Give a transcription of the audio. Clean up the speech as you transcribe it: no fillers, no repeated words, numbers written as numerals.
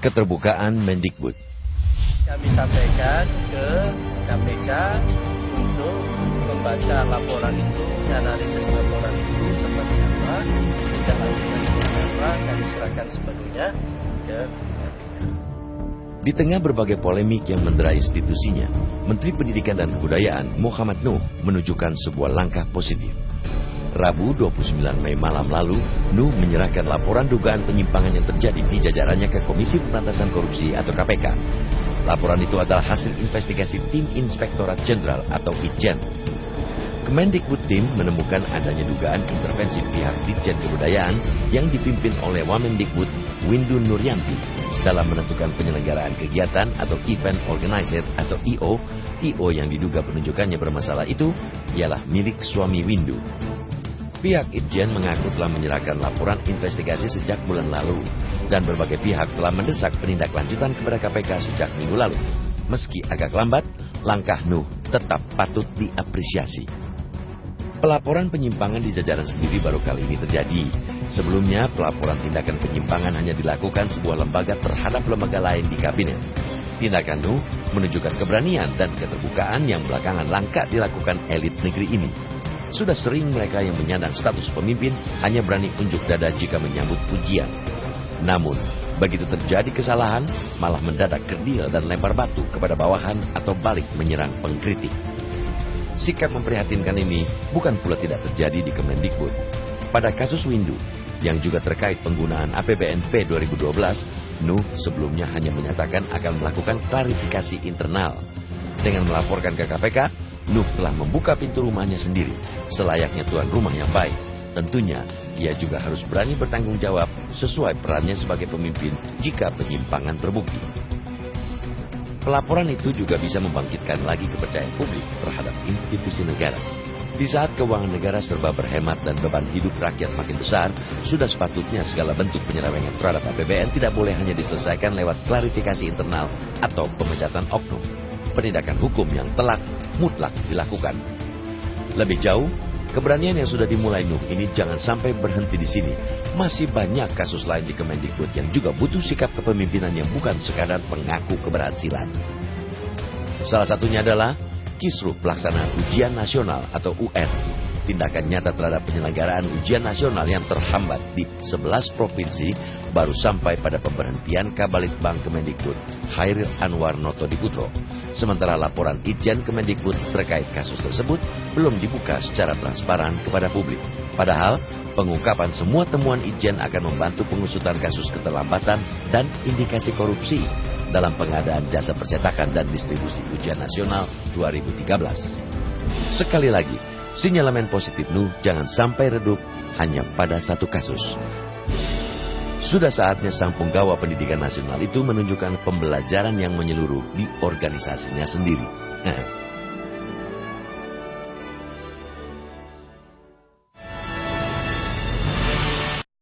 Keterbukaan Mendikbud. Kami sampaikan ke KPK untuk membaca laporan itu, analisis laporan itu seperti apa, tindak lanjutnya seperti apa, kami serahkan sepenuhnya ke KPK. Di tengah berbagai polemik yang mendera institusinya, Menteri Pendidikan dan Kebudayaan Muhammad Nuh menunjukkan sebuah langkah positif. Rabu 29 Mei malam lalu, Nuh menyerahkan laporan dugaan penyimpangan yang terjadi di jajarannya ke Komisi Pemberantasan Korupsi atau KPK. Laporan itu adalah hasil investigasi Tim Inspektorat Jenderal atau Itjen. Kemendikbud Tim menemukan adanya dugaan intervensi pihak Ditjen Kebudayaan yang dipimpin oleh Wamendikbud Windu Nuryanti dalam menentukan penyelenggaraan kegiatan atau event organizer atau IO. IO yang diduga penunjukannya bermasalah itu ialah milik suami Windu. Pihak Itjen mengaku telah menyerahkan laporan investigasi sejak bulan lalu dan berbagai pihak telah mendesak penindaklanjutan kepada KPK sejak minggu lalu. Meski agak lambat, langkah Nuh tetap patut diapresiasi. Pelaporan penyimpangan di jajaran sendiri baru kali ini terjadi. Sebelumnya, pelaporan tindakan penyimpangan hanya dilakukan sebuah lembaga terhadap lembaga lain di kabinet. Tindakan Nuh menunjukkan keberanian dan keterbukaan yang belakangan langka dilakukan elit negeri ini. Sudah sering mereka yang menyandang status pemimpin hanya berani unjuk dada jika menyambut pujian. Namun, begitu terjadi kesalahan, malah mendadak kerdil dan lempar batu kepada bawahan atau balik menyerang pengkritik. Sikap memprihatinkan ini bukan pula tidak terjadi di Kemendikbud. Pada kasus Windu, yang juga terkait penggunaan APBNP 2012, Nuh sebelumnya hanya menyatakan akan melakukan klarifikasi internal. Dengan melaporkan ke KPK, Nuh telah membuka pintu rumahnya sendiri, selayaknya tuan rumah yang baik. Tentunya, ia juga harus berani bertanggung jawab sesuai perannya sebagai pemimpin jika penyimpangan terbukti. Pelaporan itu juga bisa membangkitkan lagi kepercayaan publik terhadap institusi negara. Di saat keuangan negara serba berhemat dan beban hidup rakyat makin besar, sudah sepatutnya segala bentuk penyelewengan terhadap APBN tidak boleh hanya diselesaikan lewat klarifikasi internal atau pemecatan oknum. Penindakan hukum yang telak mutlak dilakukan. Lebih jauh, keberanian yang sudah dimulai Nuh ini jangan sampai berhenti di sini. Masih banyak kasus lain di Kemendikbud yang juga butuh sikap kepemimpinan yang bukan sekadar pengaku keberhasilan. Salah satunya adalah Kisruh Pelaksanaan Ujian Nasional atau UN. Tindakan nyata terhadap penyelenggaraan ujian nasional yang terhambat di 11 provinsi baru sampai pada pemberhentian Kabalitbang Kemendikbud Hairil Anwar Notodiputro. Sementara laporan Itjen Kemendikbud terkait kasus tersebut belum dibuka secara transparan kepada publik. Padahal, pengungkapan semua temuan Itjen akan membantu pengusutan kasus keterlambatan dan indikasi korupsi dalam pengadaan jasa percetakan dan distribusi ujian nasional 2013. Sekali lagi, sinyalemen positif Nuh jangan sampai redup hanya pada satu kasus. Sudah saatnya sang punggawa pendidikan nasional itu menunjukkan pembelajaran yang menyeluruh di organisasinya sendiri.